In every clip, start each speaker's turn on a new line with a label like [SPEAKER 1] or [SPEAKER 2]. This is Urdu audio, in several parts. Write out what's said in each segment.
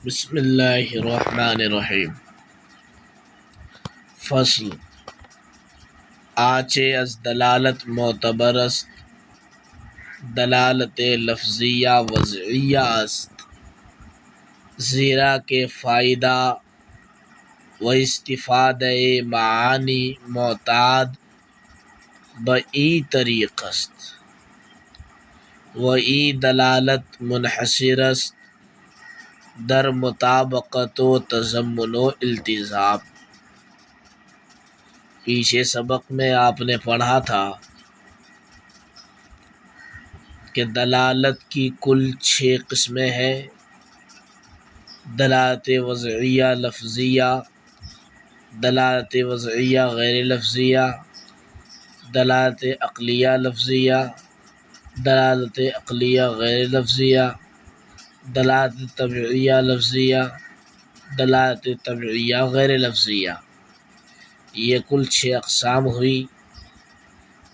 [SPEAKER 1] بسم اللہ الرحمن الرحیم. فصل آنچه از دلالت معتبر است، دلالت لفظیہ وضعیہ است، زیرا کہ فائدہ و استفادہ معانی معتاد بئی طریق است و ای دلالت منحصر است در مطابقت و تضمن و التزام. پیچھے سبق میں آپ نے پڑھا تھا کہ دلالت کی کل 6 قسمیں ہیں: دلالت وضعیہ لفظیہ، دلالت وضعیہ غیر لفظیہ، دلالت عقلیہ لفظیہ، دلالت عقلیہ غیر لفظیہ، دلالت طبعیہ لفظیہ، دلالت طبعیہ غیر لفظیہ. یہ کل 6 اقسام ہوئی.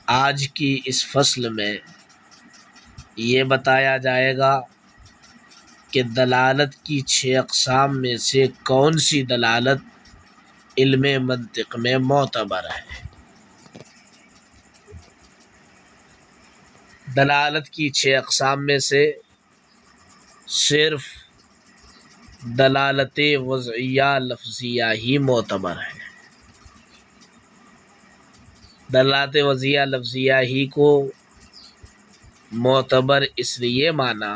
[SPEAKER 1] آج کی اس فصل میں یہ بتایا جائے گا کہ دلالت کی 6 اقسام میں سے کون سی دلالت علم منطق میں معتبر ہے. دلالت کی 6 اقسام میں سے صرف دلالت وضعیہ لفظیہ ہی معتبر ہے. دلالت وضعیہ لفظیہ ہی کو معتبر اس لیے مانا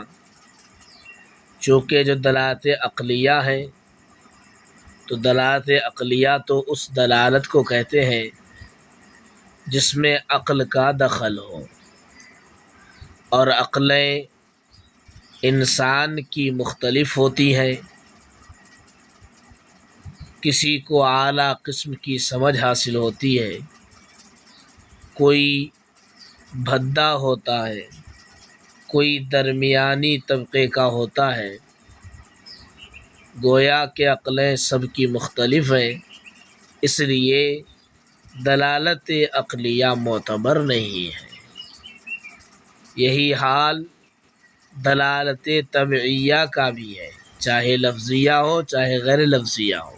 [SPEAKER 1] چونکہ جو دلالت عقلیہ ہے تو دلالت عقلیہ تو اس دلالت کو کہتے ہیں جس میں عقل کا دخل ہو، اور عقلیں انسان کی مختلف ہوتی ہیں. کسی کو اعلیٰ قسم کی سمجھ حاصل ہوتی ہے، کوئی بھدا ہوتا ہے، کوئی درمیانی طبقے کا ہوتا ہے. گویا کہ عقلیں سب کی مختلف ہیں، اس لیے دلالت عقلیہ معتبر نہیں ہے. یہی حال دلالت طبعیہ کا بھی ہے، چاہے لفظیہ ہو چاہے غیر لفظیہ ہو.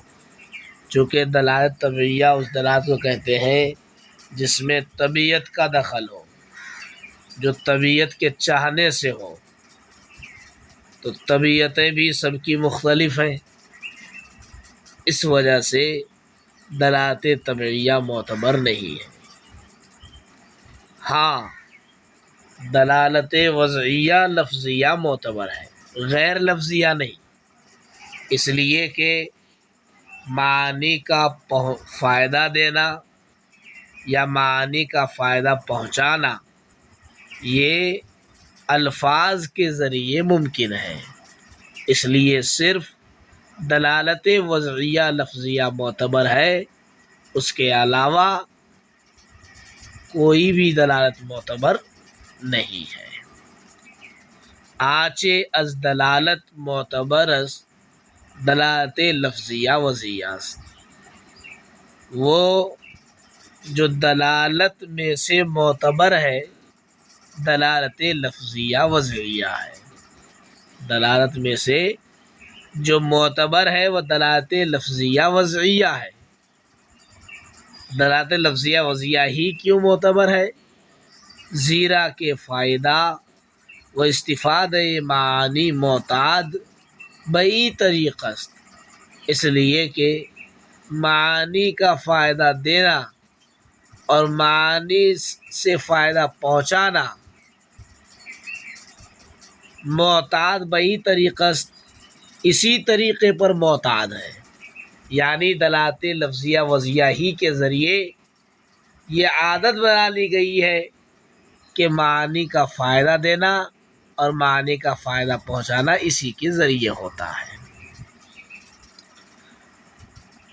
[SPEAKER 1] چونکہ دلالت طبعیہ اس دلالت کو کہتے ہیں جس میں طبیعت کا دخل ہو، جو طبیعت کے چاہنے سے ہو. تو طبیعتیں بھی سب کی مختلف ہیں، اس وجہ سے دلالت طبعیہ معتبر نہیں ہے. ہاں، دلالت وضعیہ لفظیہ معتبر ہے، غیر لفظیہ نہیں. اس لیے کہ معانی کا فائدہ دینا یا معانی کا فائدہ پہنچانا یہ الفاظ کے ذریعے ممکن ہے. اس لیے صرف دلالت وضعیہ لفظیہ معتبر ہے، اس کے علاوہ کوئی بھی دلالت معتبر نہیں ہے. آنچه از دلالت معتبر است، دلالت لفظیہ وضعیہ است. وہ جو دلالت میں سے معتبر ہے دلالت لفظیہ وضعیہ ہے. دلالت میں سے جو معتبر ہے وہ دلالت لفظیہ وضعیہ ہے. دلالت لفظیہ وضعیہ ہی کیوں معتبر ہے؟ زیرا کہ فائدہ و استفادہ معانی معتاد بئی طریق است. اس لیے کہ معانی کا فائدہ دینا اور معانی سے فائدہ پہنچانا معتاد بئی طریق است، اسی طریقے پر معتاد ہے. یعنی دلالت لفظیہ وضعیہ ہی کے ذریعے یہ عادت بنا لی گئی ہے کہ معانی کا فائدہ دینا اور معانی کا فائدہ پہنچانا اسی کے ذریعے ہوتا ہے.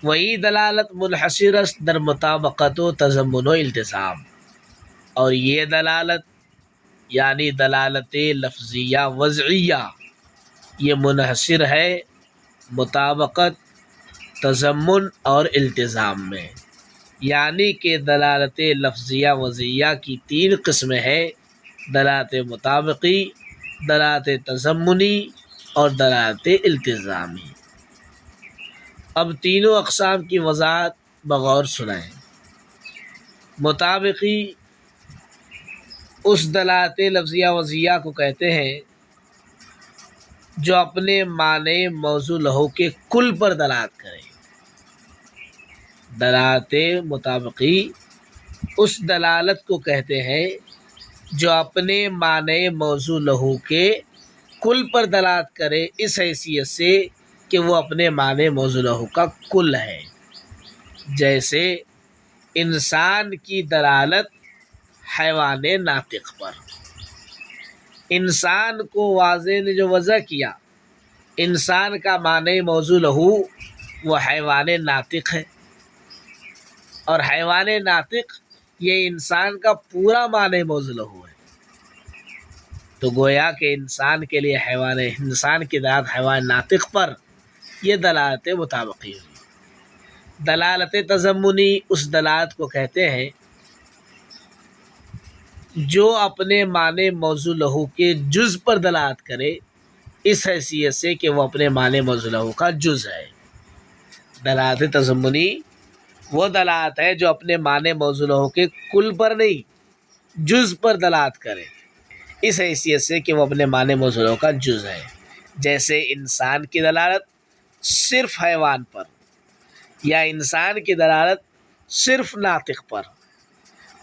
[SPEAKER 1] وہی دلالت منحصر است در مطابقت و تضمن و التزام. اور یہ دلالت یعنی دلالت لفظیہ وضعیہ یہ منحصر ہے مطابقت، تضمن اور التزام میں. یعنی کہ دلالت لفظیہ وضعیہ کی 3 قسمیں ہیں: دلالت مطابقی، دلالت تضمنی اور دلالت التزامی. اب تینوں اقسام کی وضاحت بغور سنائیں۔ مطابقی اس دلالت لفظیہ وضعیہ کو کہتے ہیں جو اپنے معنی موضوع لہو کے کل پر دلالت کرے۔ دلالت مطابقی اس دلالت کو کہتے ہیں جو اپنے معنی موضوع لہو کے کل پر دلالت کرے، اس حیثیت سے کہ وہ اپنے معنی موضوع لہو کا کل ہے۔ جیسے انسان کی دلالت حیوان ناطق پر۔ انسان کو واضح نے جو وضع کیا، انسان کا معنی موضوع لہو وہ حیوان ناطق ہے، اور حیوان ناطق یہ انسان کا پورا معنی موضوع لہو ہے۔ تو گویا کہ انسان کے لیے انسان کی دلالت حیوان ناطق پر یہ دلالت مطابقی ہوئی۔ دلالت تضمنی اس دلالت کو کہتے ہیں جو اپنے معنی موضوع لہو کے جز پر دلالت کرے، اس حیثیت سے کہ وہ اپنے معنی موضوع لہو کا جز ہے۔ دلالت تضمنی وہ دلالت ہے جو اپنے معنی موضوع لہو کے کل پر نہیں، جز پر دلالت کرے، اس حیثیت سے کہ وہ اپنے معنی موضوع لہو کا جز ہے۔ جیسے انسان کی دلالت صرف حیوان پر، یا انسان کی دلالت صرف ناطق پر۔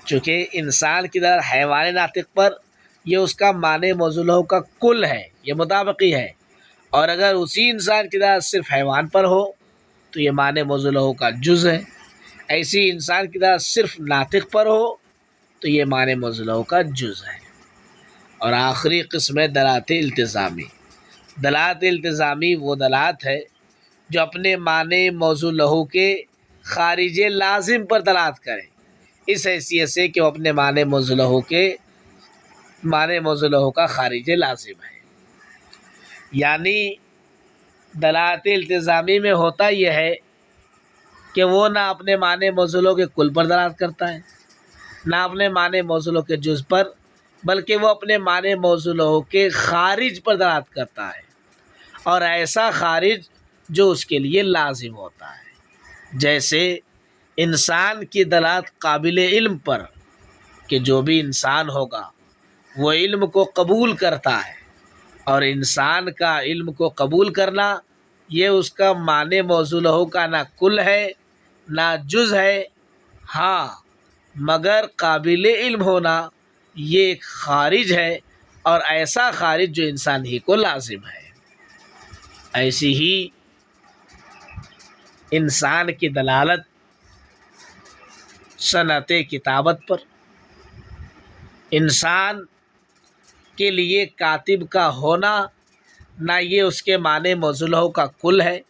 [SPEAKER 1] چونکہ انسان کی دلالت حیوان ناطق پر یہ اس کا معنی موضوع لہو کا کل ہے، یہ مطابقی ہے، اور اگر اسی انسان کی دلالت صرف حیوان پر ہو تو یہ معنی موضوع لہو کا جز ہے۔ ایسی انسان کی دلالت صرف ناطق پر ہو تو یہ معنی موضوع لہو کا جز ہے۔ اور آخری قسم ہے دلالت التزامی۔ دلالت التزامی وہ دلالت ہے جو اپنے معنی موضوع لہو کے خارج لازم پر دلالت کرے، اس حیثیت سے کہ وہ اپنے معنی موضوع لہو کا خارج لازم ہے۔ یعنی دلالت التزامی میں ہوتا یہ ہے کہ وہ نہ اپنے معنی موضوع لہو کے کل پر دلالت کرتا ہے، نہ اپنے معنی موضوع لہو کے جز پر، بلکہ وہ اپنے معنی موضوع لہو کے خارج پر دلالت کرتا ہے، اور ایسا خارج جو اس کے لیے لازم ہوتا ہے۔ جیسے انسان کی دلالت قابل علم پر کہ جو بھی انسان ہوگا وہ علم کو قبول کرتا ہے، اور انسان کا علم کو قبول کرنا یہ اس کا معنی موضوع لہو کا نہ کل ہے نہ جز ہے، ہاں مگر قابل علم ہونا یہ ایک خارج ہے، اور ایسا خارج جو انسان ہی کو لازم ہے۔ ایسی ہی انسان کی دلالت صنعت کتابت پر۔ انسان کے لیے کاتب کا ہونا نہ یہ اس کے معنی موضوع لہو کا کل ہے،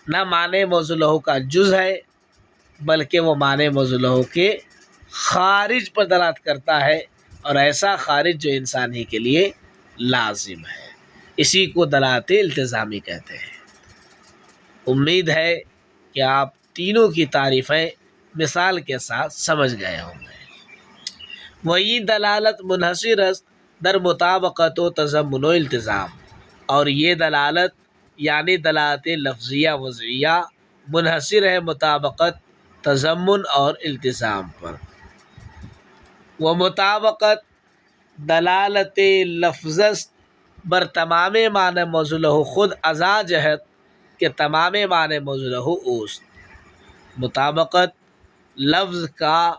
[SPEAKER 1] نہ معنی موضوع لہو کا جز ہے، بلکہ وہ معنی موضوع لہو کے خارج پر دلالت کرتا ہے، اور ایسا خارج جو انسان ہی کے لیے لازم ہے۔ اسی کو دلالت التزامی کہتے ہیں۔ امید ہے کہ آپ تینوں کی تعریفیں مثال کے ساتھ سمجھ گئے ہوں گے۔ وہی دلالت منحصر است در مطابقت و تضمن و التزام، اور یہ دلالت یعنی دلالت لفظیہ وضعیہ منحصر ہے مطابقت، تضمن اور التزام پر۔ وہ مطابقت دلالت لفظ است بر تمام معنی موضوع لہو خود ازا جہت کہ تمام معنی موضوع لہو اوست۔ مطابقت لفظ کا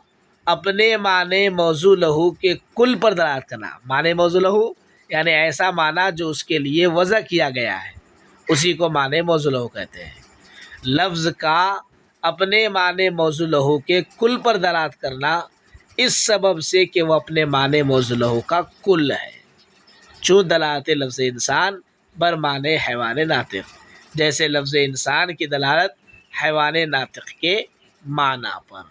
[SPEAKER 1] اپنے معنی موضوع لہو کے کل پر دلالت کرنا، معنی موضوع لہو یعنی ایسا معنی جو اس کے لیے وضع کیا گیا ہے، اسی کو معنی موضوع لہو کہتے ہیں۔ لفظ کا اپنے معنی موضوع لہو کے کل پر دلالت کرنا اس سبب سے کہ وہ اپنے معنی موضوع لہو کا کل ہے۔ چون دلالت لفظ انسان بر معنی حیوان ناطق، جیسے لفظ انسان کی دلالت حیوان ناطق کے معنی پر،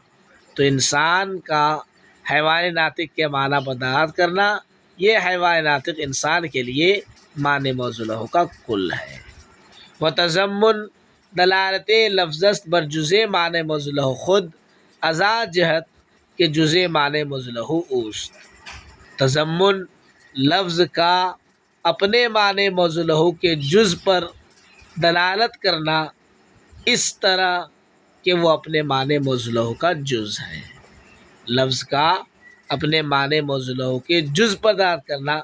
[SPEAKER 1] تو انسان کا حیوان ناطق کے معنی پر دلالت کرنا یہ حیوان ناطق انسان کے لیے معنی موضوع لہو کا کل ہے۔ و تضمن دلالت لفظ است بر جزء معنی موضوع لہو خود ازا جہت کہ جزء معنی موضوع لہو اوست۔ تضمن لفظ کا اپنے معنی موضوع لہو کے جز پر دلالت کرنا اس طرح کہ وہ اپنے معنی موضوع کا جز ہے۔ لفظ کا اپنے معنی موضوع کے جز پر دلالت کرنا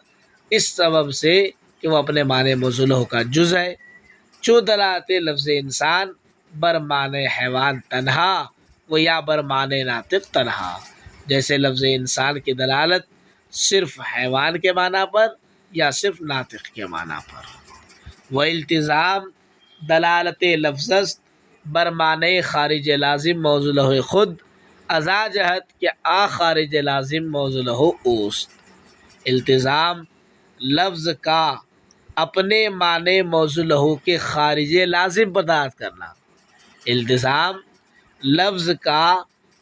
[SPEAKER 1] اس سبب سے کہ وہ اپنے معنی موضوع کا جز ہے، چو دلالت لفظ انسان بر معنی حیوان تنہا و یا بر معنی ناطق تنہا، جیسے لفظ انسان کی دلالت صرف حیوان کے معنی پر یا صرف ناطق کے معنی پر۔ و التزام دلالت لفظ بر معنی خارج لازم موضوع خود ازا جہت کہ آ خارج لازم موضوع اوست۔ التزام لفظ کا اپنے معنی موضوع کے خارج لازم پر دلالت کرنا، التزام لفظ کا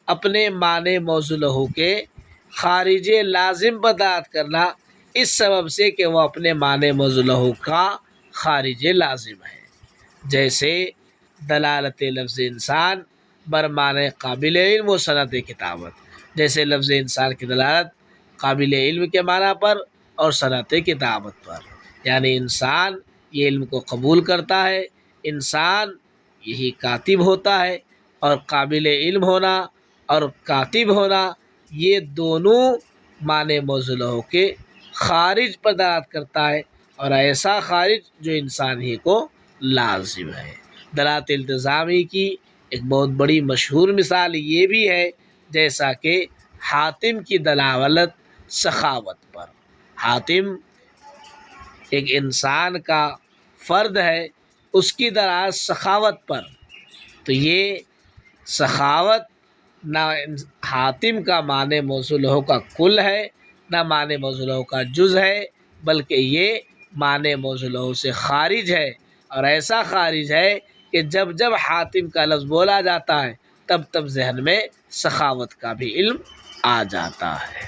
[SPEAKER 1] اپنے معنی موضوع کے خارج لازم پر دلالت کرنا اس سبب سے کہ وہ اپنے معنی موضوع کا خارج لازم ہے، جیسے دلالت لفظ انسان بر معنی قابل علم و صنعت کتابت، جیسے لفظ انسان کی دلالت قابل علم کے معنی پر اور صنعت کتابت پر، یعنی انسان یہ علم کو قبول کرتا ہے، انسان یہی کاتب ہوتا ہے، اور قابل علم ہونا اور کاتب ہونا یہ دونوں معنی موضوع کے خارج پر دلالت کرتا ہے، اور ایسا خارج جو انسان ہی کو لازم ہے۔ دلالت التزامی کی ایک بہت بڑی مشہور مثال یہ بھی ہے جیسا کہ حاتم کی دلالت سخاوت پر۔ حاتم ایک انسان کا فرد ہے، اس کی دلالت سخاوت پر، تو یہ سخاوت نہ حاتم کا معنی موضوع کا کل ہے نہ معنی موضوع کا جز ہے، بلکہ یہ معنی موضوع سے خارج ہے، اور ایسا خارج ہے کہ جب جب حاتم کا لفظ بولا جاتا ہے تب تب ذہن میں سخاوت کا بھی علم آ جاتا ہے۔